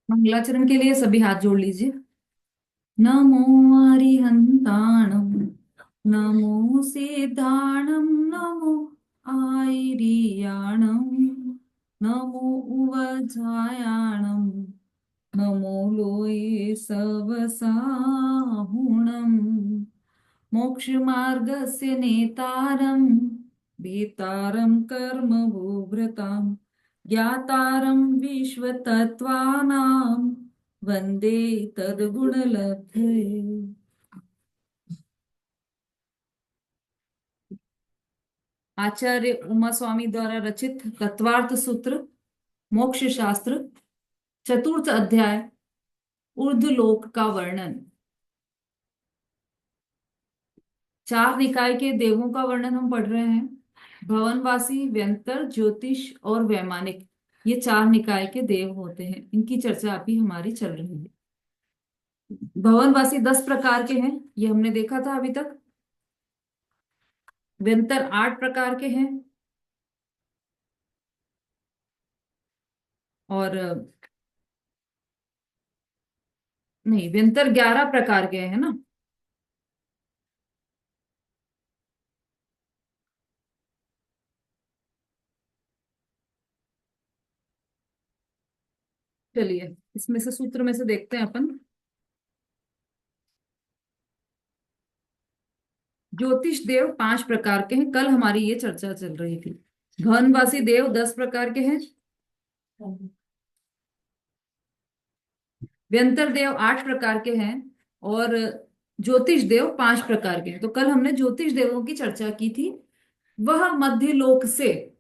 मंगलाचरण के लिए सभी हाथ जोड़ लीजिए। नमो अरिहंताणम, नमो सिद्धाणम, नमो आयरियाणम, नमो उवजायाणम, नमो लोये सवसाहुणम, मोक्ष मार्गस्य नेतारं भीतारं कर्म भूभृतां ज्ञातारं विश्वतत्त्वानां वन्दे तद्गुणलब्धये। आचार्य उमा स्वामी द्वारा रचित तत्वार्थ सूत्र मोक्ष शास्त्र, चतुर्थ अध्याय, ऊर्ध्वलोक का वर्णन। चार निकाय के देवों का वर्णन हम पढ़ रहे हैं। भवनवासी, व्यंतर, ज्योतिष और वैमानिक, ये चार निकाय के देव होते हैं। इनकी चर्चा अभी हमारी चल रही है। भवनवासी 10 प्रकार के हैं, ये हमने देखा था अभी तक। व्यंतर 8 प्रकार के हैं, और नहीं, व्यंतर 11 प्रकार के हैं ना। चलिए इसमें से सूत्र में से देखते हैं अपन। ज्योतिष देव 5 प्रकार के हैं, कल हमारी ये चर्चा चल रही थी। भवनवासी देव 10 प्रकार के हैं। व्यंतर देव 8 प्रकार के हैं, और ज्योतिष देव 5 प्रकार के हैं। तो कल हमने ज्योतिष देवों की चर्चा की थी। वह मध्य लोक से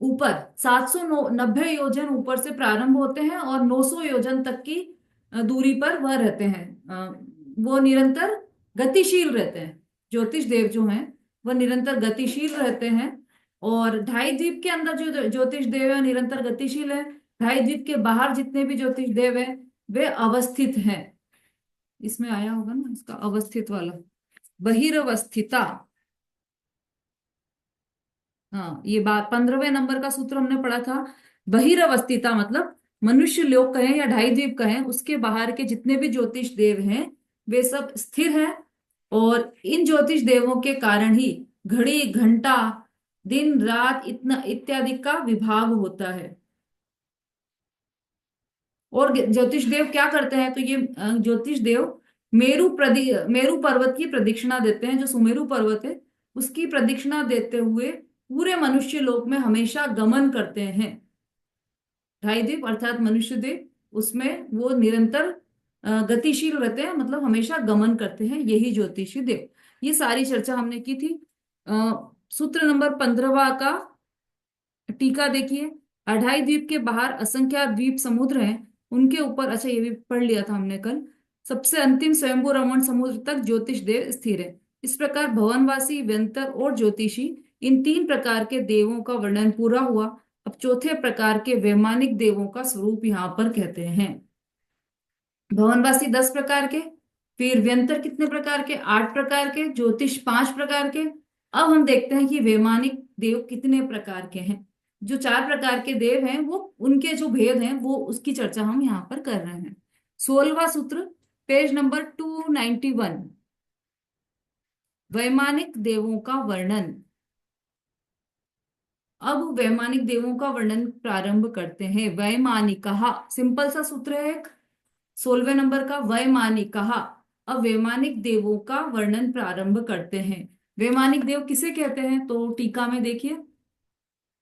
ऊपर 790 योजन ऊपर से प्रारंभ होते हैं, और 900 योजन तक की दूरी पर वह रहते हैं। वो निरंतर गतिशील रहते हैं। ज्योतिष देव जो हैं वह निरंतर गतिशील रहते हैं। और ढाई द्वीप के अंदर जो ज्योतिष देव है निरंतर गतिशील है। ढाई द्वीप के बाहर जितने भी ज्योतिष देव हैं वे अवस्थित हैं। इसमें आया होगा ना इसका अवस्थित वाला, बहिरवस्थिता। हाँ, ये बात 15वें नंबर का सूत्र हमने पढ़ा था। बहिरवस्थिता मतलब मनुष्य लोक कहें या ढाई द्वीप कहें, उसके बाहर के जितने भी ज्योतिष देव हैं वे सब स्थिर हैं। और इन ज्योतिष देवों के कारण ही घड़ी, घंटा, दिन, रात इतना इत्यादि का विभाग होता है। और ज्योतिष देव क्या करते हैं, तो ये ज्योतिष देव मेरु पर्वत की प्रदक्षिणा देते हैं। जो सुमेरु पर्वत है उसकी प्रदक्षिणा देते हुए पूरे मनुष्य लोक में हमेशा गमन करते हैं। ढाई द्वीप अर्थात मनुष्य देव, उसमें वो निरंतर गतिशील रहते हैं, मतलब हमेशा गमन करते हैं, यही ज्योतिषी देव। ये सारी चर्चा हमने की थी। सूत्र नंबर 15वां का टीका देखिए। अढ़ाई द्वीप के बाहर असंख्य द्वीप समुद्र हैं, उनके ऊपर, अच्छा ये भी पढ़ लिया था हमने कल, सबसे अंतिम स्वयंभू रमण समुद्र तक ज्योतिष देव स्थिर है। इस प्रकार भवनवासी, व्यंतर और ज्योतिषी, इन 3 प्रकार के देवों का वर्णन पूरा हुआ। अब चौथे प्रकार के वैमानिक देवों का स्वरूप यहाँ पर कहते हैं। भवनवासी 10 प्रकार के, फिर व्यंतर कितने प्रकार के, 8 प्रकार के, ज्योतिष 5 प्रकार के। अब हम देखते हैं कि वैमानिक देव कितने प्रकार के हैं। जो 4 प्रकार के देव हैं वो उनके जो भेद हैं वो उसकी चर्चा हम यहाँ पर कर रहे हैं। 16वां सूत्र, पेज नंबर 291, वैमानिक देवों का वर्णन। अब वैमानिक देवों का वर्णन प्रारंभ करते हैं। वैमानिकः, सिंपल सा सूत्र है एक। 16वें नंबर का वैमानिकः। अब वैमानिक देवों का वर्णन प्रारंभ करते हैं। वैमानिक देव किसे कहते हैं, तो टीका में देखिए।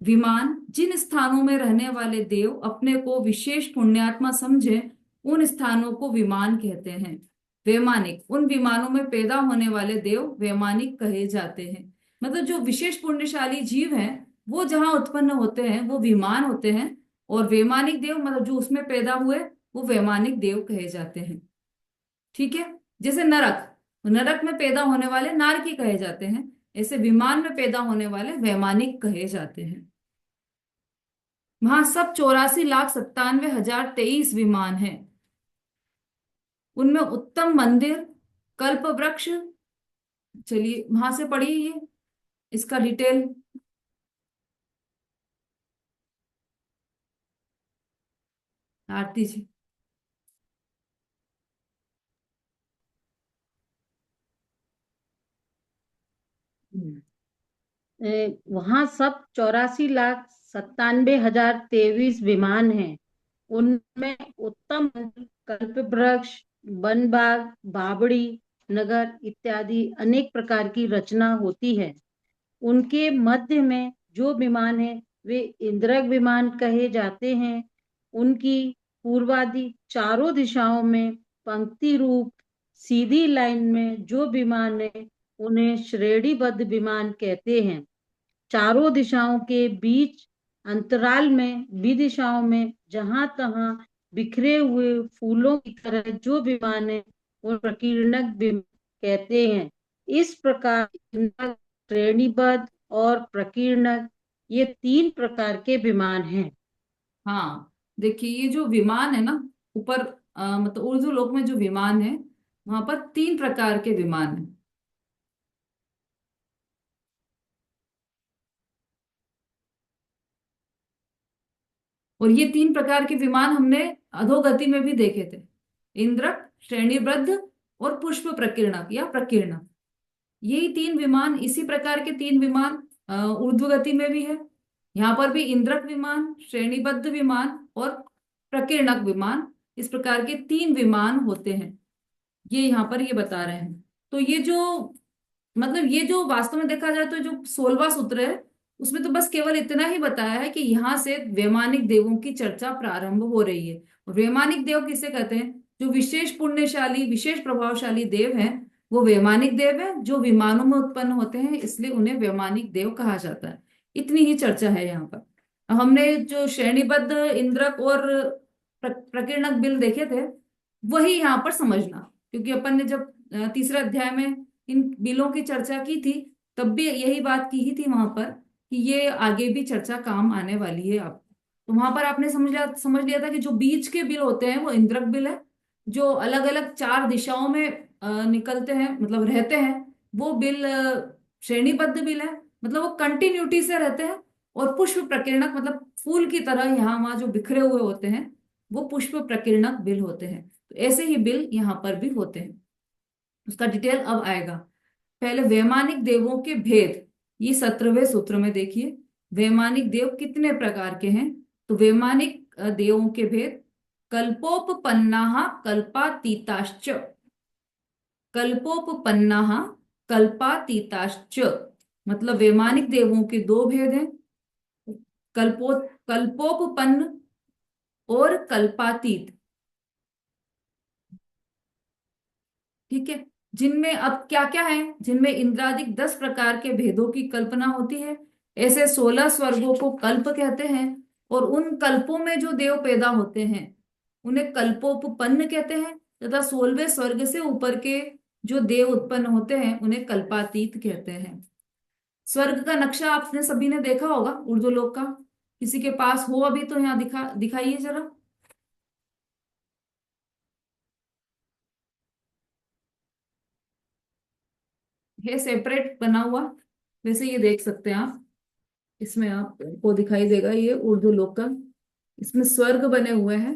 विमान, जिन स्थानों में रहने वाले देव अपने को विशेष पुण्यात्मा समझे उन स्थानों को विमान कहते हैं। वैमानिक, उन विमानों में पैदा होने वाले देव वैमानिक कहे जाते हैं। मतलब जो विशेष पुण्यशाली जीव हैं वो जहां उत्पन्न होते हैं वो विमान होते हैं। और वैमानिक देव मतलब जो उसमें पैदा हुए वो वैमानिक देव कहे जाते हैं। ठीक है। जैसे नरक, नरक में पैदा होने वाले नारकी कहे जाते हैं। ऐसे विमान में पैदा होने वाले वैमानिक कहे जाते हैं। वहां सब 84,97,023 विमान हैं। उनमें उत्तम मंदिर, कल्प वृक्ष, चलिए वहां से पढ़िए ये इसका डिटेल। आरती जी। हम्म। वहाँ सब 84,97,023 विमान हैं। उनमें उत्तम, कल्पवृक्ष, वन बाग, बावड़ी, नगर इत्यादि अनेक प्रकार की रचना होती है। उनके मध्य में जो विमान है वे इंद्रक विमान कहे जाते हैं। उनकी पूर्वादि चारों दिशाओं में पंक्ति रूप सीधी लाइन में जो विमान है उन्हें श्रेणीबद्ध विमान कहते हैं। चारों दिशाओं के बीच अंतराल में विदिशाओं में जहां तहां बिखरे हुए फूलों की तरह जो विमान है वो प्रकीर्णक विमान कहते हैं। इस प्रकार श्रेणीबद्ध और प्रकीर्णक ये तीन प्रकार के विमान हैं। हाँ, देखिए ये जो विमान है ना, ऊपर मतलब उर्दू लोक में जो विमान है, वहां पर तीन प्रकार के विमान है। और ये तीन प्रकार के विमान हमने अधोगति में भी देखे थे। इंद्रक, श्रेणीबद्ध और पुष्प प्रकीर्णक या प्रकीर्णक। यही तीन विमान, इसी प्रकार के तीन विमान ऊर्ध्वगति में भी है। यहाँ पर भी इंद्रक विमान, श्रेणीबद्ध विमान और प्रकीर्णक विमान, इस प्रकार के तीन विमान होते हैं। ये यहाँ पर ये बता रहे हैं। तो ये जो मतलब ये जो वास्तव में देखा जाए तो जो 16वां सूत्र है, उसमें तो बस केवल इतना ही बताया है कि यहाँ से वैमानिक देवों की चर्चा प्रारंभ हो रही है। और वैमानिक देव किसे कहते हैं? जो विशेष पुण्यशाली, विशेष प्रभावशाली देव हैं, वो वैमानिक देव है, जो विमानों में उत्पन्न होते हैं, इसलिए उन्हें वैमानिक देव कहा जाता है। इतनी ही चर्चा है यहाँ पर। अब हमने जो श्रेणीबद्ध, इंद्रक और प्रकीर्णक बिल देखे थे, वही यहाँ पर समझना। क्योंकि अपन ने जब तीसरे अध्याय में इन बिलों की चर्चा की थी, तब भी यही बात की ही थी वहां पर, कि ये आगे भी चर्चा काम आने वाली है आपको। तो वहां पर आपने समझ लिया था कि जो बीच के बिल होते हैं वो इंद्रक बिल है। जो अलग अलग चार दिशाओं में निकलते हैं, मतलब रहते हैं, वो बिल श्रेणीबद्ध बिल है, मतलब वो कंटिन्यूटी से रहते हैं। और पुष्प प्रकीर्णक मतलब फूल की तरह यहाँ वहां जो बिखरे हुए होते हैं, वो पुष्प प्रकीर्णक बिल होते हैं। तो ऐसे ही बिल यहाँ पर भी होते हैं। उसका डिटेल अब आएगा। पहले वैमानिक देवों के भेद, ये 17वें सूत्र में देखिए। वैमानिक देव कितने प्रकार के हैं? तो वैमानिक देवों के भेद: कल्पोपपन्नाः कल्पातीताश्च। कल्पोपपन्नाः कल्पातीताश्च, मतलब वैमानिक देवों के दो भेद हैं। कल्पो कल्पोपपन्न और कल्पातीत। ठीक है। जिनमें अब क्या क्या है, जिनमें इंद्रादिक 10 प्रकार के भेदों की कल्पना होती है। ऐसे 16 स्वर्गों को कल्प कहते हैं। और उन कल्पों में जो देव पैदा होते हैं उन्हें कल्पोपपन्न कहते हैं। तथा 16वें स्वर्ग से ऊपर के जो देव उत्पन्न होते हैं उन्हें कल्पातीत कहते हैं। स्वर्ग का नक्शा आपने सभी ने देखा होगा, उर्दू लोक का। किसी के पास हो अभी तो यहाँ दिखाइए जरा। है सेपरेट बना हुआ, वैसे ये देख सकते हैं आप। इसमें आपको दिखाई देगा ये उर्दू लोकल। इसमें स्वर्ग बने हुए हैं,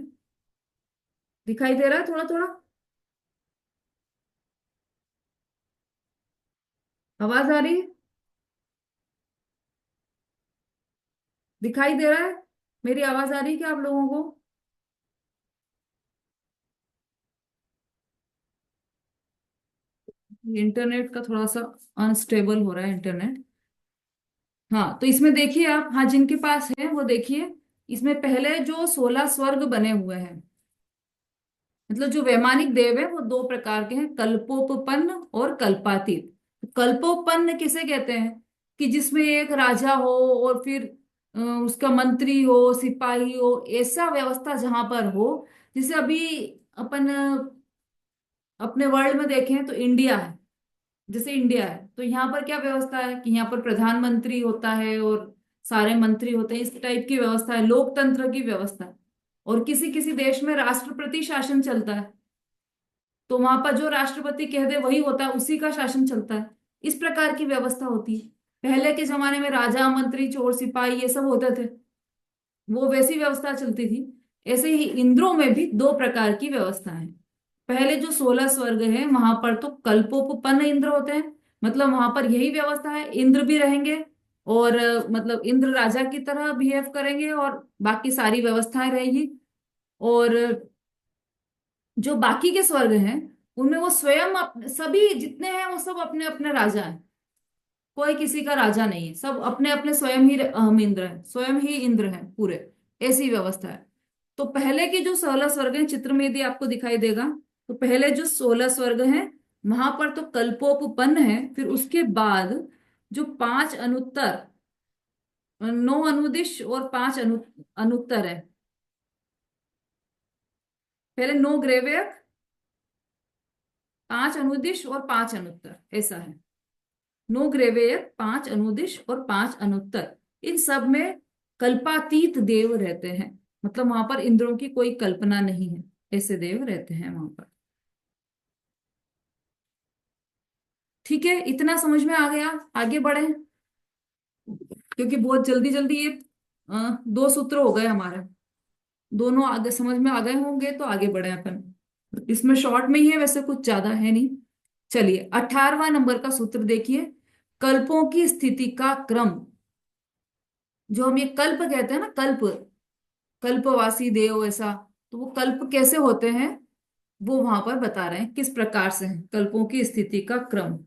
दिखाई दे रहा है थोड़ा थोड़ा। आवाज आ रही है? दिखाई दे रहा है? मेरी आवाज आ रही है क्या आप लोगों को? इंटरनेट का थोड़ा सा अनस्टेबल हो रहा है इंटरनेट। हाँ, तो इसमें देखिए आप, हाँ जिनके पास है वो देखिए। इसमें पहले जो 16 स्वर्ग बने हुए हैं, मतलब जो वैमानिक देव है वो दो प्रकार के हैं: कल्पोपपन्न और कल्पातीत। कल्पोपन्न किसे कहते हैं? कि जिसमें एक राजा हो और फिर उसका मंत्री हो, सिपाही हो, ऐसा व्यवस्था जहां पर हो। जैसे अभी अपन अपने वर्ल्ड में देखें तो इंडिया है। जैसे इंडिया है तो यहाँ पर क्या व्यवस्था है कि यहाँ पर प्रधानमंत्री होता है और सारे मंत्री होते हैं, इस टाइप की व्यवस्था है, लोकतंत्र की व्यवस्था है। और किसी किसी देश में राष्ट्रपति शासन चलता है, तो वहां पर जो राष्ट्रपति कह दे वही होता है, उसी का शासन चलता है। इस प्रकार की व्यवस्था होती है। पहले के जमाने में राजा, मंत्री, चोर, सिपाही ये सब होते थे, वो वैसी व्यवस्था चलती थी। ऐसे ही इंद्रों में भी दो प्रकार की व्यवस्था है। पहले जो 16 स्वर्ग है वहां पर तो कल्पोपपन्न इंद्र होते हैं, मतलब वहां पर यही व्यवस्था है, इंद्र भी रहेंगे और मतलब इंद्र राजा की तरह बिहेव करेंगे और बाकी सारी व्यवस्थाएं रहेगी। और जो बाकी के स्वर्ग हैं उनमें वो स्वयं सभी जितने हैं वो सब अपने अपने राजा हैं, कोई किसी का राजा नहीं है, सब अपने अपने स्वयं ही अहम इंद्र है, स्वयं ही इंद्र है पूरे। ऐसी व्यवस्था है। तो पहले के जो 16 स्वर्ग हैं, चित्र में यदि आपको दिखाई देगा, तो पहले जो 16 स्वर्ग हैं वहां पर तो कल्पोपपन्न है, फिर उसके बाद जो पांच अनुत्तर, नौ अनुदिश और पांच अनुत्तर है। पहले नौ ग्रेवयक, पांच अनुदिश और पांच अनुत्तर, ऐसा है। नो ग्रेवेयर, पांच अनुदिश और पांच अनुत्तर, इन सब में कल्पातीत देव रहते हैं, मतलब वहां पर इंद्रों की कोई कल्पना नहीं है, ऐसे देव रहते हैं वहां पर। ठीक है, इतना समझ में आ गया, आगे बढ़े, क्योंकि बहुत जल्दी जल्दी ये दो सूत्र हो गए हमारे, दोनों आगे समझ में आ गए होंगे, तो आगे बढ़े अपन। इसमें शॉर्ट में ही है, वैसे कुछ ज्यादा है नहीं। चलिए 18वां नंबर का सूत्र देखिए, कल्पों की स्थिति का क्रम। जो हम ये कल्प कहते हैं ना, कल्प, कल्पवासी देव ऐसा, तो वो कल्प कैसे होते हैं वो वहां पर बता रहे हैं, किस प्रकार से है कल्पों की स्थिति का क्रम।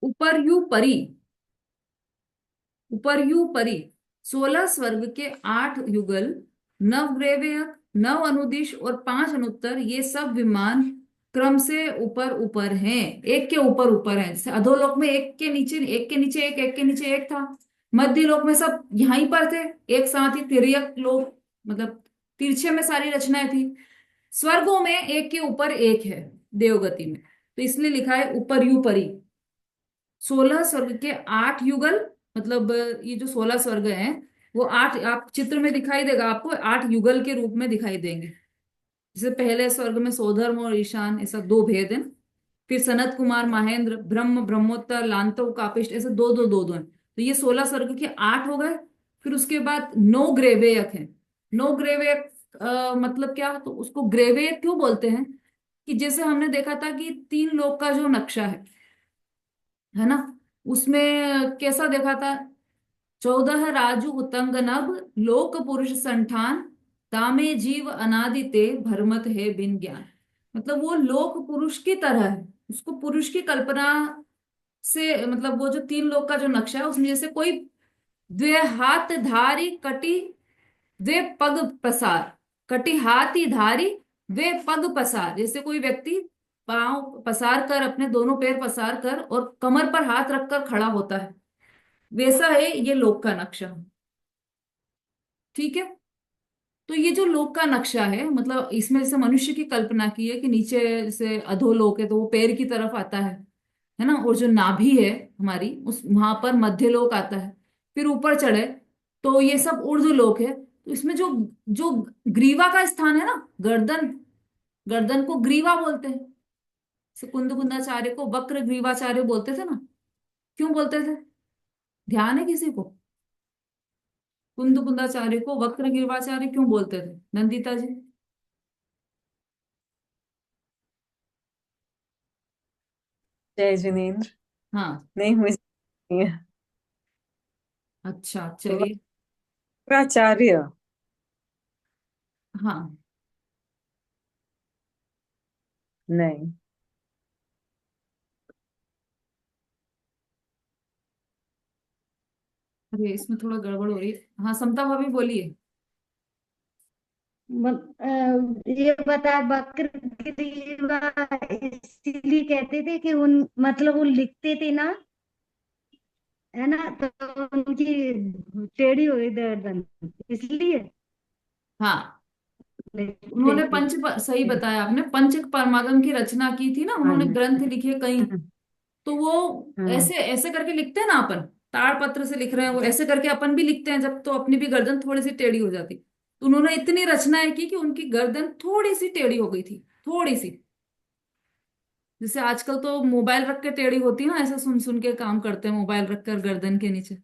उपर्यु परी, उपर्यु परी, 16 स्वर्ग के 8 युगल, नव ग्रेवयक, नव अनुदिश और 5 अनुत्तर, ये सब विमान क्रम से ऊपर ऊपर हैं, एक के ऊपर ऊपर हैं। जैसे अधोलोक में एक के नीचे एक, के नीचे एक के नीचे एक था, मध्य लोक में सब यहीं पर थे, एक साथ ही तिर्यक लोक, मतलब तिरछे में सारी रचनाएं थी। स्वर्गों में एक के ऊपर एक है, देवगति में, तो इसलिए लिखा है उपर्युपरी। 16 स्वर्ग के 8 युगल, मतलब ये जो 16 स्वर्ग हैं वो आठ, आप चित्र में दिखाई देगा आपको, 8 युगल के रूप में दिखाई देंगे। जैसे पहले स्वर्ग में सोधर्म और ईशान, ऐसा दो भेद हैं। फिर सनत कुमार, महेंद्र, ब्रह्म, ब्रह्मोत्तर, लांतव, कापिष्ट, ऐसे दो दो दो दो हैं, तो ये 16 स्वर्ग के 8 हो गए। फिर उसके बाद 9 ग्रेवेयक हैं। 9 ग्रेवेयक मतलब क्या, तो उसको ग्रेवेयक क्यों बोलते हैं, कि जैसे हमने देखा था कि 3 लोक का जो नक्शा है ना, उसमें कैसा देखा था, 14 राजू उतंग नभ, लोक पुरुष संठान, तामे जीव अनादिते भरमत है बिन ज्ञान। मतलब वो लोक पुरुष की तरह है, उसको पुरुष की कल्पना से, मतलब वो जो 3 लोक का जो नक्शा है उसमें जैसे कोई द्वे हाथ धारी कटी, वे पग पसार, कटी हाथी धारी, वे पग पसार, जैसे कोई व्यक्ति पांव पसार कर, अपने दोनों पैर पसार कर और कमर पर हाथ रखकर खड़ा होता है, वैसा है ये लोक का नक्शा। ठीक है, तो ये जो लोक का नक्शा है, मतलब इसमें जैसे मनुष्य की कल्पना की है कि नीचे जैसे अधोलोक है तो वो पैर की तरफ आता है ना, और जो नाभि है हमारी, उस वहां पर मध्य लोक आता है। फिर ऊपर चढ़े तो ये सब ऊर्ध्व लोक है। तो इसमें जो जो ग्रीवा का स्थान है ना, गर्दन, गर्दन को ग्रीवा बोलते हैं। जैसे कुंद कुंदाचार्य को वक्र ग्रीवाचार्य बोलते थे ना, क्यों बोलते थे, ध्यान है किसी को, कुंद कुंदाचार्य को वक्र ग्रीवाचार्य क्यों बोलते थे, नंदिता जी? जय जिनेन्द्र। हाँ, नहीं, मुझे नहीं है। अच्छा चलिए। वक्राचार्य। हाँ, नहीं। अरे इसमें थोड़ा गड़बड़ हो रही है, हाँ समता भाभी बोलिए। ये बता, वक्र ग्रीवा इसीलिए कहते थे कि उन, मतलब वो लिखते थे ना, है ना, तो उनकी टेढ़ी हुई गर्दन, इसलिए हाँ, लिखते उन्होंने थे। सही बताया आपने, पंच परमागम की रचना की थी ना, हाँ उन्होंने ग्रंथ लिखे कई, तो वो हाँ। ऐसे ऐसे करके लिखते हैं ना अपन, ताड़पत्र से लिख रहे हैं वो, ऐसे करके अपन भी लिखते हैं जब, तो अपनी भी गर्दन थोड़ी सी टेढ़ी हो जाती। तो उन्होंने इतनी रचनाएं की कि उनकी गर्दन थोड़ी सी टेढ़ी हो गई थी, थोड़ी सी। जैसे आजकल तो मोबाइल रख के टेढ़ी होती है ना, ऐसा सुन सुन के काम करते हैं, मोबाइल रखकर गर्दन के नीचे।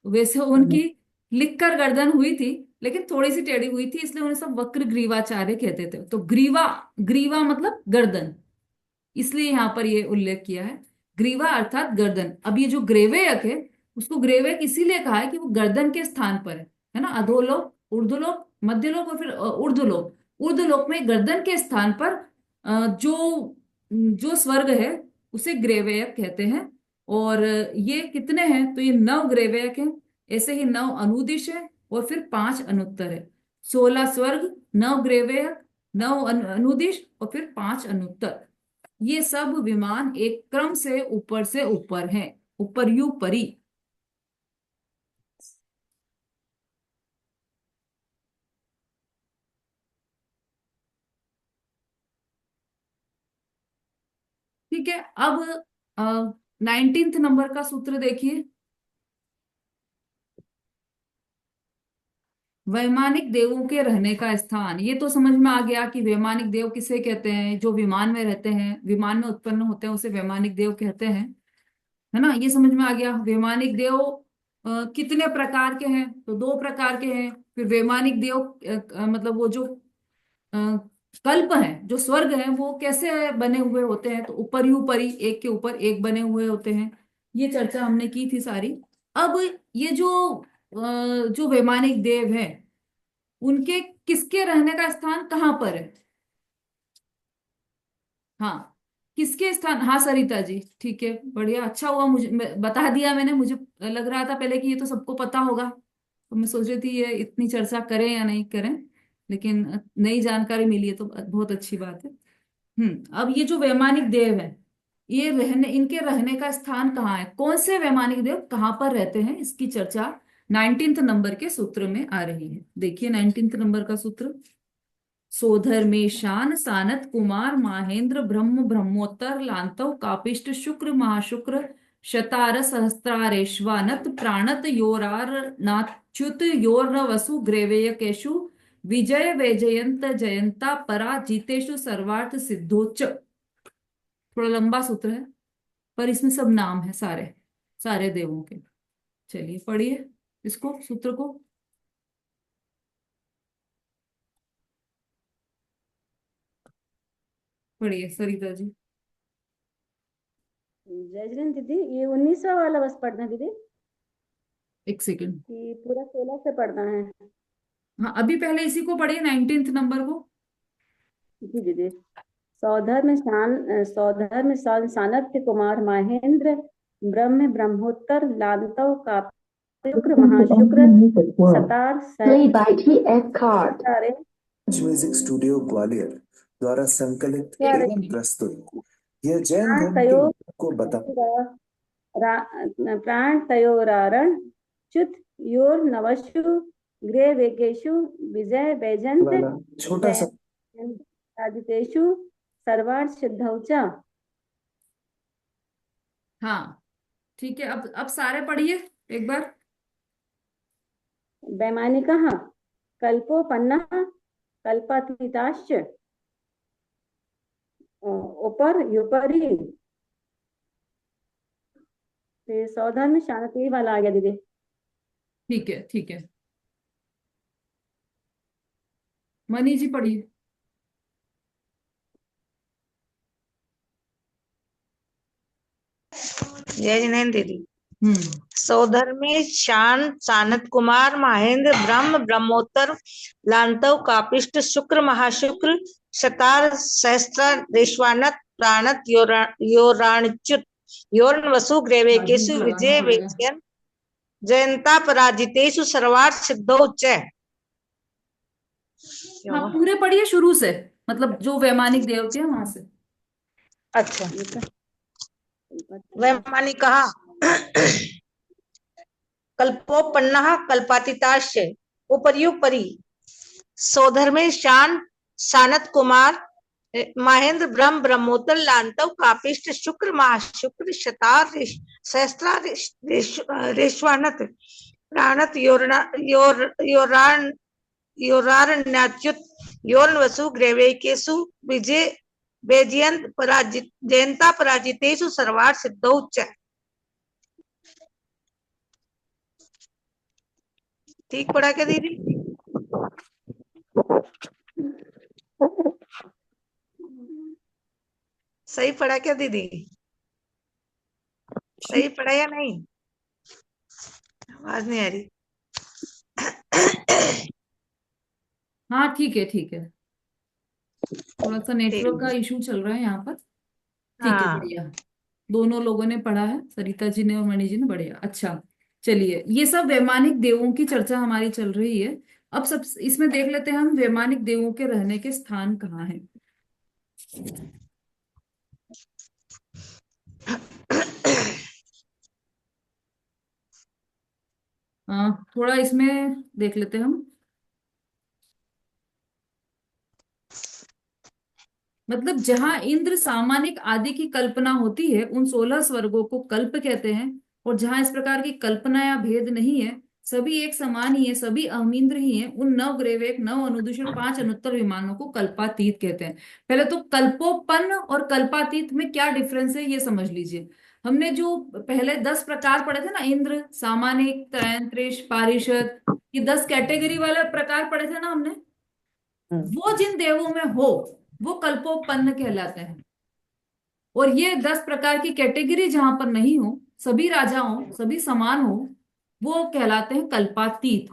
वैसे उनकी लिख कर गर्दन हुई थी, लेकिन थोड़ी सी टेढ़ी हुई थी, इसलिए उन्हें सब वक्र ग्रीवाचार्य कहते थे। तो ग्रीवा, ग्रीवा मतलब गर्दन, इसलिए यहाँ पर ये उल्लेख किया है, ग्रीवा अर्थात गर्दन। अब ये जो ग्रेवेयक है, उसको ग्रेवेयक इसीलिए कहा है कि वो गर्दन के स्थान पर है ना। अधोलोक, ऊर्ध्वलोक, मध्यलोक और फिर ऊर्ध्वलोक। ऊर्ध्वलोक में गर्दन के स्थान पर जो जो स्वर्ग है उसे ग्रेवेयक कहते हैं। और ये कितने हैं, तो ये 9 ग्रेवेयक हैं। ऐसे ही 9 अनुदिश है और फिर 5 अनुत्तर है। 16 स्वर्ग, 9 ग्रेवेयक, 9 अनुदिश और फिर 5 अनुत्तर। ये सब विमान एक क्रम से ऊपर हैं, ऊपर यू परी। ठीक है। अब 19th नंबर का सूत्र देखिए। वैमानिक देवों के रहने का स्थान, ये तो समझ में आ गया कि वैमानिक देव किसे कहते हैं, जो विमान में रहते हैं, विमान में उत्पन्न होते हैं, उसे वैमानिक देव कहते हैं, है ना। ये समझ में आ गया। वैमानिक देव कितने प्रकार के हैं, तो 2 प्रकार के हैं। फिर वैमानिक देव मतलब वो जो अ, कल्प है, जो स्वर्ग है, वो कैसे बने हुए होते हैं, तो ऊपर ही ऊपर ही एक के ऊपर एक बने हुए होते हैं। ये चर्चा हमने की थी सारी। अब ये जो वैमानिक देव है, उनके किसके रहने का स्थान कहाँ पर है। हाँ, किसके स्थान, हाँ सरिता जी, ठीक है, बढ़िया, अच्छा हुआ मुझे बता दिया मैंने। मुझे लग रहा था पहले कि ये तो सबको पता होगा, तो मैं सोच रही थी ये इतनी चर्चा करें या नहीं करें, लेकिन नई जानकारी मिली है तो बहुत अच्छी बात है। अब ये जो वैमानिक देव है, ये रहने, इनके रहने का स्थान कहाँ है, कौन से वैमानिक देव कहाँ पर रहते हैं, इसकी चर्चा 19th नंबर के सूत्र में आ रही है। देखिए 19th नंबर का सूत्र। सोधर्मेशान सानत कुमार माहेंद्र ब्रह्म ब्रह्मोत्तर लांतव कापिष्ट शुक्र महाशुक्र शतार सहस्त्रारेश्वानत प्राणत योरार नाच्युत योर्न वसु ग्रेवेयकेशु विजय वैजयंत जयंता परा जीतेषु सर्वार्थ सिद्धोच्च। थोड़ा लंबा सूत्र है, पर इसमें सब नाम है, सारे सारे देवों के। चलिए पढ़िए इसको, सूत्र को। पढ़िए सरिता जी। जय जिनेन्द्र दीदी, ये 19वां वाला बस पढ़ना दीदी, एक सेकंड। कि पूरा 16 से पढ़ना है। हाँ, अभी पहले इसी को पढ़िए, 19th नंबर को। जी दीदी। सौधर्म शान सानत्य कुमार महेंद्र ब्रह्म ब्रह्मोत्तर लांतव का शुक्र महाशुक्र सतार सहस्त्रारे म्यूजिक स्टूडियो ग्वालियर द्वारा संकलित एवं प्रस्तुत यह जैन प्राण धर्म के तयो लोगों को बता प्राण तयोरारण च्युत योर नवशु ग्रे वेकेशु विजय वैजंत वाला छोटा सा आदितेषु सर्वार्थ सिद्धौचा। हाँ ठीक है, अब सारे पढ़िए एक बार। वैमानिकः कल्पोपन्नः कल्पातीताश्च ऊपर युपरि। फिर सौधर्म शांति वाला आ गया दीदी। ठीक है ठीक है, मनी जी पढ़िए। जय जिनेन्द्र दीदी। हम्म सौधर्मे शान सानत कुमार महेंद्र ब्रह्म ब्रह्मोत्तर लांतव कापिष्ट शुक्र महाशुक्र शतार सहस्त्र रेश्वानत प्राणत योराणच्युत योर्न वसु ग्रेवेकेशु विजय वेजयन जयंता पराजितेषु सर्वार्थ सिद्धौ च। हाँ पूरे पढ़िए शुरू से, मतलब जो वैमानिक देव थे वहां से। अच्छा, वैमानिकः कल्पोपन्नः कल्पातीताश्च उपर्युपरि। सौधर्मे शान सानत कुमार महेंद्र ब्रह्म ब्रह्मोत्तर लांतव कापिष्ट शुक्र महाशुक्र शतार सहस्त्रारेश्वानत प्राणत योरारण्याच्युत योर्न वसु ग्रेवेकेशु विजय जयंता पराजितेषु सर्वार्थ सिद्धौ च। ठीक पढ़ा क्या दीदी? सही पढ़ा क्या दीदी? सही पढ़ा या नहीं? आवाज नहीं आ रही। हाँ ठीक है ठीक है, थोड़ा सा नेटवर्क का ठीक। इशू चल रहा है यहाँ पर। ठीक है, हाँ। बढ़िया। दोनों लोगों ने पढ़ा है, सरिता जी ने और मणि जी ने, बढ़िया। अच्छा, चलिए, ये सब वैमानिक देवों की चर्चा हमारी चल रही है। अब सब इसमें देख लेते हैं हम, वैमानिक देवों के रहने के स्थान कहाँ हैं। थोड़ा इसमें देख लेते हैं हम। मतलब जहां इंद्र सामानिक आदि की कल्पना होती है, उन 16 स्वर्गों को कल्प कहते हैं। और जहां इस प्रकार की कल्पना या भेद नहीं है, सभी एक समान ही है, सभी अहमिंद्र ही हैं, उन 9 ग्रेवेक, 9 अनुदिश और 5 अनुत्तर विमानों को कल्पातीत कहते हैं। पहले तो कल्पोपन्न और कल्पातीत में क्या डिफरेंस है ये समझ लीजिए। हमने जो पहले 10 प्रकार पढ़े थे ना, इंद्र, सामानिक, त्रयंत्रिश, पारिषद, ये 10 कैटेगरी वाले प्रकार पढ़े थे ना हमने, वो जिन देवों में हो वो कल्पोपन्न कहलाते हैं। और ये 10 प्रकार की कैटेगरी जहां पर नहीं हो, सभी राजा हो, सभी समान हो, वो कहलाते हैं कल्पातीत।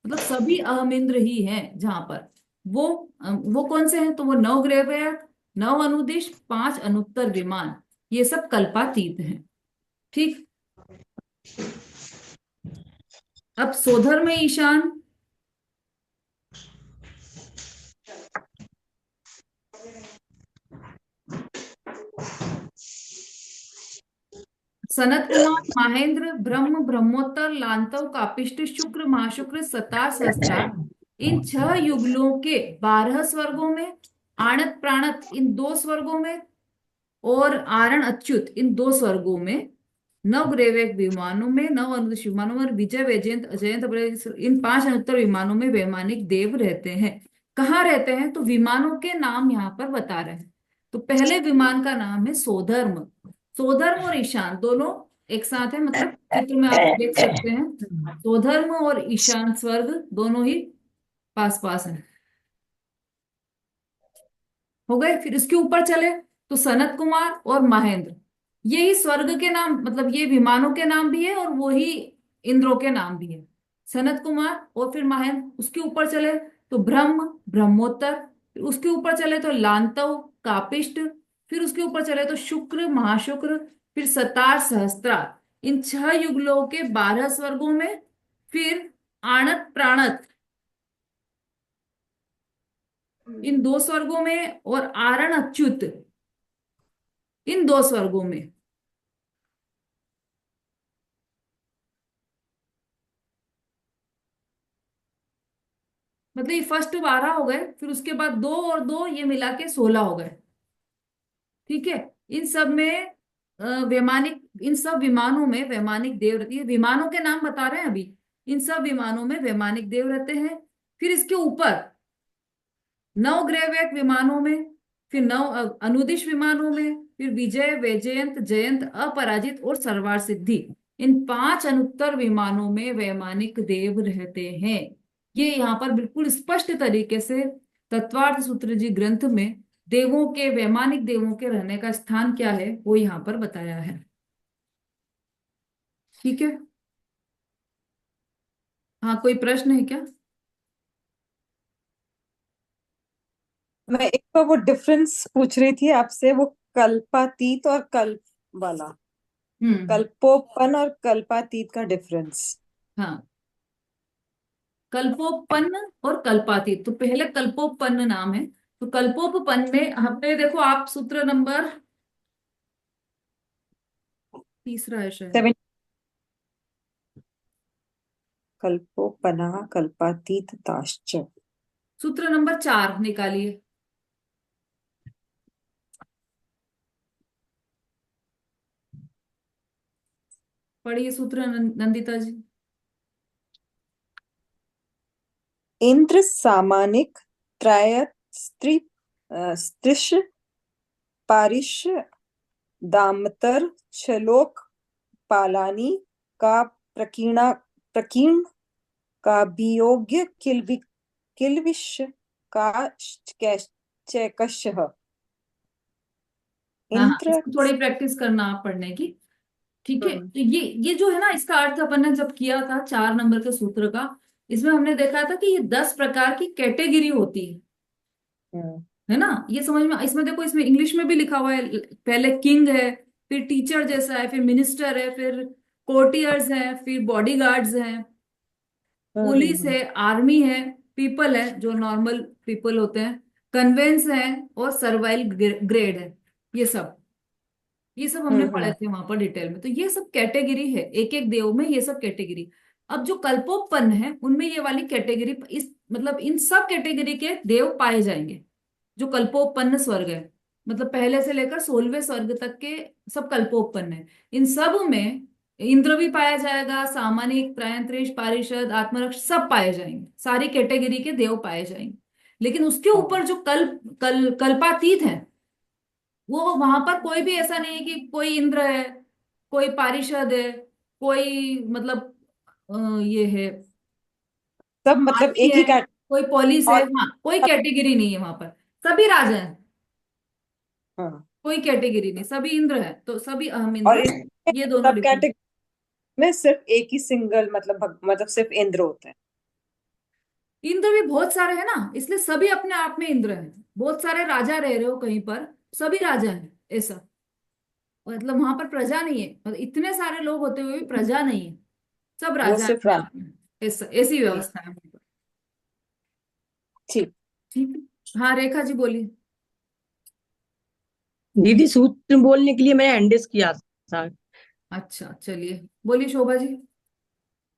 मतलब सभी अहमिंद्र ही हैं जहां पर। वो वो कौन से हैं? तो वो 9 ग्रेवयक, 9 अनुदिश, 5 अनुत्तर विमान, ये सब कल्पातीत हैं। ठीक। अब सोधर में ईशान, सनत कुमार, माहेंद्र, ब्रह्म, ब्रह्मोत्तर, लांतव, कापिष्ट, शुक्र, महाशुक्र, सतार, सहस्त्रार, इन 6 युगलों के 12 स्वर्गों में, आणत प्राणत इन 2 स्वर्गों में, और आरण अच्युत इन 2 स्वर्गों में, 9 ग्रेवेक विमानों में, 9 अनुदिश विमानों में, और विजय, वैजयंत, अजयंत, इन 5 अनुत्तर विमानों में वैमानिक देव रहते हैं। कहाँ रहते हैं? तो विमानों के नाम यहाँ पर बता रहे हैं। तो पहले विमान का नाम है सोधर्म। सोधर्म और ईशान दोनों एक साथ है, मतलब चित्र में आप देख सकते हैं, सोधर्म और ईशान स्वर्ग दोनों ही पास पास हैं। हो गए। फिर इसके ऊपर चले तो सनत कुमार और महेंद्र, ये ही स्वर्ग के नाम, मतलब ये विमानों के नाम भी है और वो ही इंद्रों के नाम भी है। सनत कुमार और फिर महेंद्र। उसके ऊपर चले तो ब्रह्म, ब्रह्मोत्तर, फिर उसके ऊपर चले तो लांतव, कापिष्ट, फिर उसके ऊपर चले तो शुक्र, महाशुक्र, फिर सतार, सहस्त्रार, इन 6 युगलों के 12 स्वर्गों में, फिर आणत प्राणत इन 2 स्वर्गों में, और आरण अच्युत इन 2 स्वर्गों में। मतलब ये फर्स्ट 12 हो गए, फिर उसके बाद 2 और 2 ये मिला के 16 हो गए। ठीक है। इन सब में वैमानिक, इन सब विमानों में वैमानिक देव रहती है। विमानों के नाम बता रहे हैं अभी। इन सब विमानों में वैमानिक देव रहते हैं। फिर इसके ऊपर 9 ग्रेवैक विमानों में, फिर 9 अनुदिश विमानों में, फिर विजय, वैजयंत, जयंत, अपराजित और सर्वार सिद्धि, इन 5 अनुत्तर विमानों में वैमानिक देव रहते हैं। ये यहाँ पर बिल्कुल स्पष्ट तरीके से तत्वार्थ सूत्र जी ग्रंथ में देवों के, वैमानिक देवों के रहने का स्थान क्या है वो यहाँ पर बताया है। ठीक है। हाँ, कोई प्रश्न है क्या? मैं एक बार वो डिफरेंस पूछ रही थी आपसे, वो कल्पातीत और कल्प वाला, कल्पोपन और कल्पातीत का डिफरेंस। हाँ, कल्पोपन्न और कल्पातीत। तो पहले कल्पोपन्न नाम है। तो कल्पोपन्न में हमने, देखो आप सूत्र नंबर तीसरा है शायद, 7 कल्पोपना कल्पातीत ताश्च। सूत्र नंबर 4 निकालिए। पढ़िए सूत्र नंदिता जी। इंद्र सामानिक त्रय स्त्रिश पारिश दामतर छलोक पालानी का प्रकीर्ण का वियोग्य किल्विश का चैकशः। हाँ हाँ, इंद्र। इसको थोड़ी प्रैक्टिस करना आप पढ़ने की। ठीक है, हम्म, तो ये जो है ना, इसका अर्थ अपन ने जब किया था 4 नंबर के सूत्र का, इसमें हमने देखा था कि ये 10 प्रकार की कैटेगरी होती हम्म, है ना। ये समझ में, इसमें देखो, इसमें इंग्लिश में भी लिखा हुआ है। पहले किंग है, फिर टीचर जैसा है, फिर मिनिस्टर है, फिर कोर्टियर्स है, फिर बॉडीगार्ड्स हैं, पुलिस है, आर्मी है, पीपल है जो नॉर्मल पीपल होते हैं, कन्वेंस है, और सर्वाइल ग्रेड है। ये सब ये सब हमने पढ़े हम्म, थे वहां पर डिटेल में। तो ये सब कैटेगरी है, एक एक देव में ये सब कैटेगरी। अब जो कल्पोपन है उनमें ये वाली कैटेगरी, इस मतलब इन सब कैटेगरी के देव पाए जाएंगे। जो कल्पोपन्न स्वर्ग है, मतलब पहले से लेकर 16वें स्वर्ग तक के सब कल्पोपन्न है। इन सब में इंद्र भी पाया जाएगा, सामानिक, त्रयंत्रिश, पारिषद, आत्मरक्ष सब पाए जाएंगे, सारी कैटेगरी के देव पाए जाएंगे। लेकिन उसके हाँ। ऊपर जो कल्पातीत है, वो वहां पर कोई भी ऐसा नहीं है कि कोई इंद्र है, कोई पारिषद है, कोई मतलब ये है, सब मतलब आर्मी एक है, ही कैट। कोई पुलिस है, और हाँ कोई कैटेगरी नहीं है वहां पर। सभी राजा हैं, हाँ, कोई कैटेगरी नहीं, सभी इंद्र है तो सभी अहम और इंद्र। इसमें ये दोनों सब डिफरेंट। कैटेगरी में सिर्फ एक ही सिंगल मतलब सिर्फ इंद्र होते हैं। इंद्र भी बहुत सारे हैं ना, इसलिए सभी अपने आप में इंद्र हैं। बहुत सारे राजा रह रहे हो कहीं पर, सभी राजा हैं ऐसा, मतलब वहां पर प्रजा नहीं है, मतलब इतने सारे लोग होते हुए भी प्रजा नहीं है, सब वो राजा सिर्फ अपने राम। आप में। ऐसा, ऐसी ठीक। व्यवस्था है वहां पर। ठीक। ठीक है, हाँ रेखा जी बोलिए। दीदी सूत्र बोलने के लिए मैंने एंडिस किया था। अच्छा चलिए, बोलिए शोभा जी।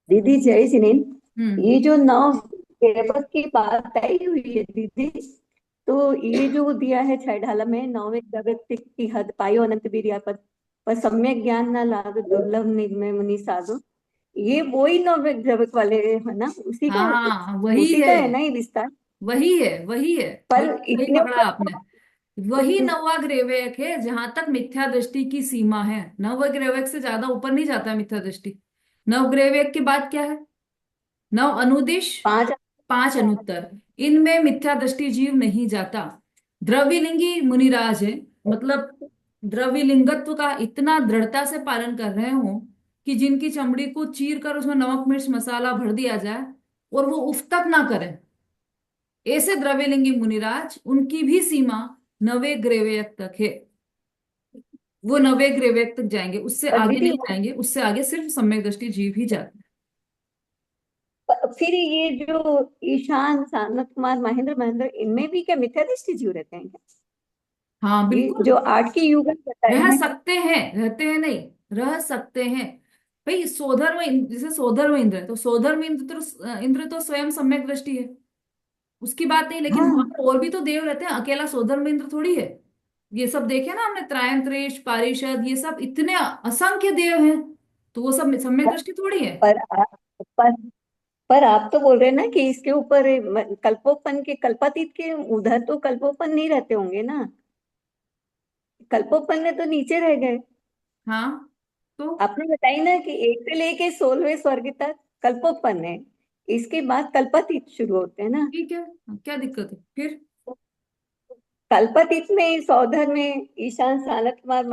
दीदी जय जिनेन। हम्म। ये जो नौ वेवक की बात आई हुई है दीदी, तो ये जो दिया है छह ढाला में, नौवे व्यक्ति की हद पायो अनंत वीर्या पर सम्यक ज्ञान न लाग दुर्लभ निगम मुनि साधु। ये वही नौवे व्यवक वाले है ना, हाँ वही उसी है, का है ना ये विस्तार। वही है, वही है। पर बिल्कुल सही इतने पकड़ा आपने। वही नवग्रहवेक है जहां तक मिथ्या दृष्टि की सीमा है। नवग्रहवेक से ज्यादा ऊपर नहीं जाता है मिथ्या दृष्टि। नवग्रहवेक के बाद क्या है? नव अनुदिश, पांच। 5 अनुत्तर। इनमें मिथ्या दृष्टि जीव नहीं जाता। द्रविलिंगी मुनिराज है, मतलब द्रविलिंगत्व का इतना दृढ़ता से पालन कर रहे हो कि जिनकी चमड़ी को चीर कर उसमें नमक मिर्च मसाला भर दिया जाए और वो उफ तक ना करें, ऐसे द्रव्यलिंगी मुनिराज, उनकी भी सीमा नवे ग्रेवेयक तक है। वो नवे ग्रेवेयक तक जाएंगे, उससे पर आगे दीदी नहीं जाएंगे। उससे आगे सिर्फ सम्यक दृष्टि जीव ही जाते हैं। फिर ये जो ईशान सानत कुमार महेंद्र महेंद्र, इनमें भी क्या मिथ्या दृष्टि जीव रहते हैं क्या? हाँ ये बिल्कुल। जो आठ के युगल बताए रह हैं। सकते हैं, रहते हैं नहीं, रह सकते हैं। भाई सोधर्म जैसे सोधर्म इंद्र है, तो सोधर्म इंद्र तो स्वयं सम्यक दृष्टि है, उसकी बात नहीं। लेकिन वहां हाँ। पर और भी तो देव रहते हैं, अकेला सोधर्म इंद्र थोड़ी है। ये सब देखे ना हमने, त्रयंत्रिश, पारिषद, ये सब इतने असंख्य देव हैं, तो वो सब सम्यक दृष्टि थोड़ी है। पर पर पर आप तो बोल रहे हैं ना कि इसके ऊपर कल्पोपन के कल्पातीत के उधर तो कल्पोपन नहीं रहते होंगे ना। कल्पोपन में तो नीचे रह गए। हाँ तो आपने बताई ना कि 1 से लेके 16वें स्वर्ग तक कल्पोपन है, इसके बाद कल्पातीत शुरू होते हैं ना। ठीक है, क्या दिक्कत है फिर? कल्पातीत में सौधर में ईशान सानत कुमार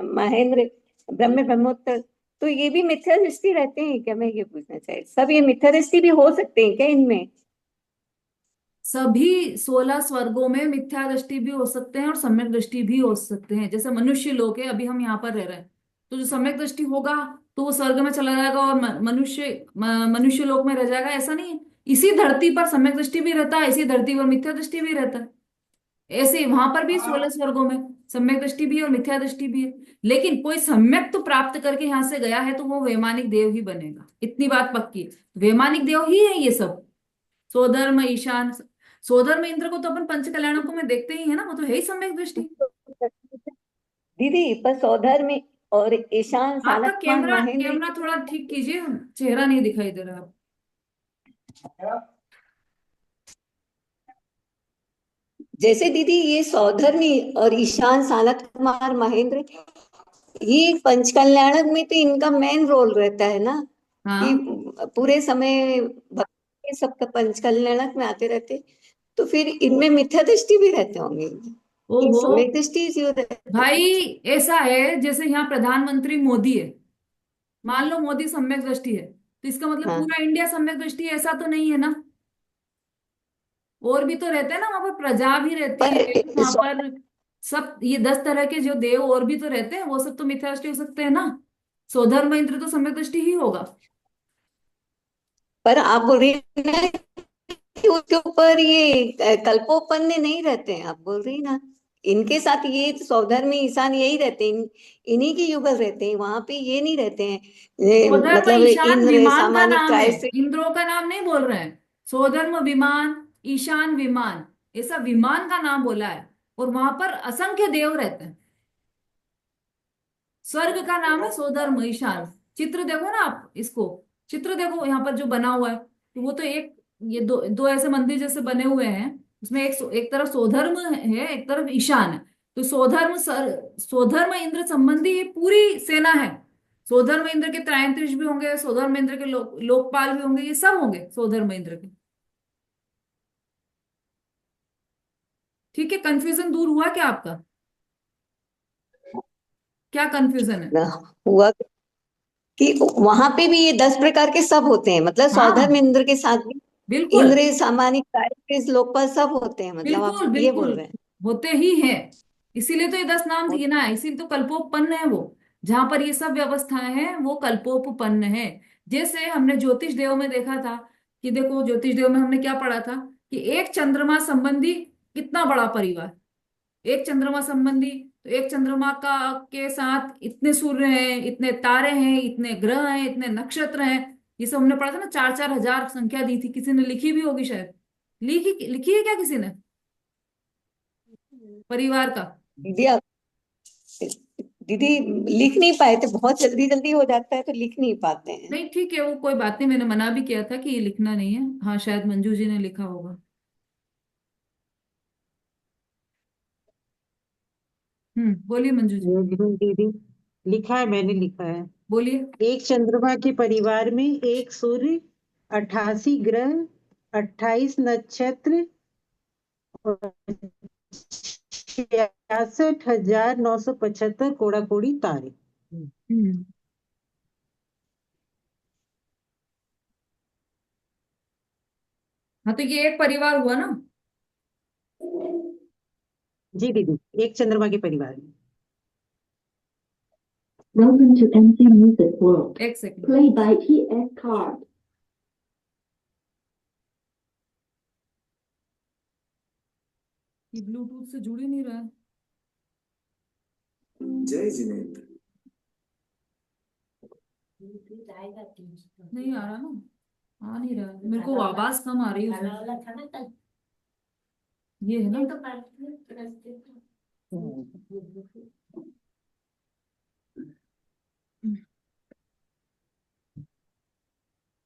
महेंद्र ब्रह्म ब्रह्मोत्तर, तो ये भी मिथ्या दृष्टि रहते हैं क्या? मैं ये पूछना चाहिए, सब ये मिथ्या दृष्टि भी हो सकते हैं क्या इनमें? सभी 16 स्वर्गों में मिथ्या दृष्टि भी हो सकते हैं और सम्यक दृष्टि भी हो सकते हैं। जैसे मनुष्य लोक है, अभी हम यहाँ पर रह रहे हैं, तो जो सम्यक दृष्टि होगा तो वो स्वर्ग में चला जाएगा और मनुष्य लोक में रह जाएगा, ऐसा नहीं है। इसी धरती पर सम्यक दृष्टि भी रहता है, इसी धरती पर मिथ्या दृष्टि भी रहता है। ऐसे ही वहां पर भी 16 स्वर्गों में सम्यक दृष्टि भी है और मिथ्या दृष्टि भी है। लेकिन कोई सम्यक तो प्राप्त करके यहाँ से गया है तो वो वैमानिक देव ही बनेगा, इतनी बात पक्की है। वैमानिक देव ही है ये सब। सोधर्म, ईशान, सोधर्म इंद्र को तो अपन पंच कल्याणकों में देखते ही है ना, वो तो है ही सम्यक दृष्टि। दीदी पर सौधर में और ईशान आपका सानत कुमार कैमरा महेंद्र कैमरा थोड़ा ठीक कीजिए, चेहरा नहीं दिखाई दे रहा। जैसे दीदी ये सौधर्मी और ईशान सानत कुमार महेंद्र, ये पंचकल्याणक में तो इनका मेन रोल रहता है ना, कि हाँ। पूरे समय भक्ति के सब पंचकल्याणक में आते रहते, तो फिर इनमें मिथ्या दृष्टि भी रहते होंगे। ये ओहो सम्यक दृष्टि जो रहते भाई, ऐसा है जैसे यहाँ प्रधानमंत्री मोदी है, मान लो मोदी सम्यक दृष्टि है, तो इसका मतलब हाँ, पूरा इंडिया सम्यक दृष्टि है, ऐसा तो नहीं है ना। और भी तो रहते हैं ना वहां पर, प्रजा भी रहती पर है वहां पर, सब ये 10 तरह के जो देव और भी तो रहते हैं, वो सब तो मिथ्या दृष्टि हो सकते हैं ना। सौधर्म इंद्र तो सम्यक दृष्टि ही होगा। पर आप बोल रही हैं ना कि उसके ऊपर ये कल्पोपन्य नहीं रहते हैं, आप बोल रही ना, इनके साथ ये सौधर्मी ईशान यही रहते हैं, इन्हीं के युगल रहते हैं, वहां पे ये नहीं रहते हैं। सौधर्म मतलब ईशान इंद्र विमान का सामानिक नाम है, प्रायश्चित। इंद्रों का नाम नहीं बोल रहे हैं। सौधर्म विमान, ईशान विमान, ऐसा विमान का नाम बोला है। और वहां पर असंख्य देव रहते हैं। स्वर्ग का नाम है सौधर्म ईशान। चित्र देखो ना आप इसको, चित्र देखो यहाँ पर जो बना हुआ है, तो वो तो एक, ये दो दो ऐसे मंदिर जैसे बने हुए हैं। उसमें एक तरफ सौधर्म है, एक तरफ ईशान है। तो सौधर्म इंद्र संबंधी ये पूरी सेना है। सौधर्म इंद्र के त्रयंत्रिश भी होंगे, सौधर्म इंद्र के लोकपाल भी होंगे, ये सब होंगे सौधर्म इंद्र के। ठीक है, कंफ्यूजन दूर हुआ क्या आपका? क्या कंफ्यूजन है? हुआ कि वहां पे भी ये 10 प्रकार के सब होते हैं, मतलब सौधर्म हाँ इंद्र के साथ भी बिल्कुल, इंद्र सामानिक प्रायश्चित लोकपाल सब होते हैं, मतलब आप बिल्कुल ये बोल बिल्कुल रहे हैं। होते ही हैं। इसीलिए तो ये 10 नाम दिए ना, इसीलिए तो कल्पोपन्न है वो। जहां पर ये सब व्यवस्थाएं हैं वो कल्पोपन्न है। जैसे हमने ज्योतिष देव में देखा था, कि देखो ज्योतिष देव में हमने क्या पढ़ा था, कि एक चंद्रमा संबंधी कितना बड़ा परिवार। एक चंद्रमा संबंधी, तो एक चंद्रमा का के साथ इतने सूर्य हैं, इतने तारे हैं, इतने ग्रह हैं, इतने नक्षत्र हैं। ये सब हमने पढ़ा था ना, 4-4 हजार संख्या दी थी, किसी ने लिखी भी होगी शायद। लिखी है क्या किसी ने, परिवार का? दीदी आप, दीदी लिख नहीं पाए थे, बहुत जल्दी जल्दी हो जाता है तो लिख नहीं पाते हैं। नहीं ठीक है, वो कोई बात नहीं, मैंने मना भी किया था कि ये लिखना नहीं है। हाँ शायद मंजू जी ने लिखा होगा। बोलिए मंजू जी। दीदी लिखा है, मैंने लिखा है। बोलिए। एक चंद्रमा के परिवार में एक सूर्य, 88 ग्रह, 28 नक्षत्र और 66,975 कोड़ा कोड़ी तारे। हम्म हाँ, तो ये एक परिवार हुआ ना। जी दीदी, एक चंद्रमा के परिवार में। Welcome to MC Music World. एक second, Played by TS Card. ये ब्लूटूथ से जुड़ ही नहीं रहा है। जय जिनेंद्र। नहीं आ रहा ना, आ नहीं रहा है। मेरे को आवाज कम आ रही है उसमें। ये है ना।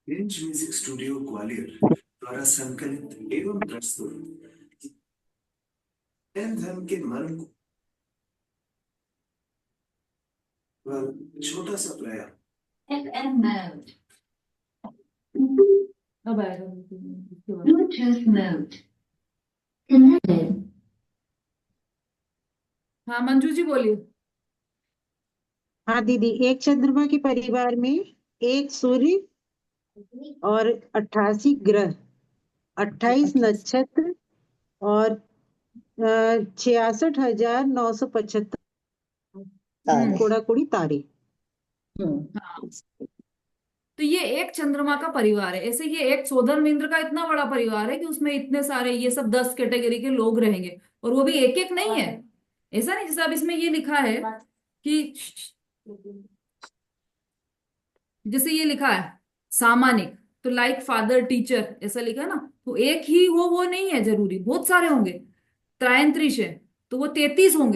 रेंज म्यूजिक स्टूडियो ग्वालियर द्वारा संकलित एवं प्रस्तुत जैन धर्म के मर्म को वह छोटा सा प्रयास। FM mode. अब आएगा इसके बाद। Bluetooth mode. Connected. हाँ मंजू जी बोलिए। हाँ दीदी, एक चंद्रमा के परिवार में एक सूर्य और 88 ग्रह, 28 नक्षत्र और 66,975 कोड़ा कोड़ी तारे। हाँ, तो ये एक चंद्रमा का परिवार है। ऐसे ये एक सौधर्म इंद्र का इतना बड़ा परिवार है कि उसमें इतने सारे ये सब 10 कैटेगरी के लोग रहेंगे। और वो भी एक एक नहीं है, ऐसा नहीं जैसे अब इसमें ये लिखा है कि, जैसे ये लिखा है सामानिक, तो लाइक फादर टीचर ऐसा लिखा है ना, तो एक ही हो वो नहीं है जरूरी, बहुत सारे होंगे। त्रयंत्रिश है तो वो 33 होंगे।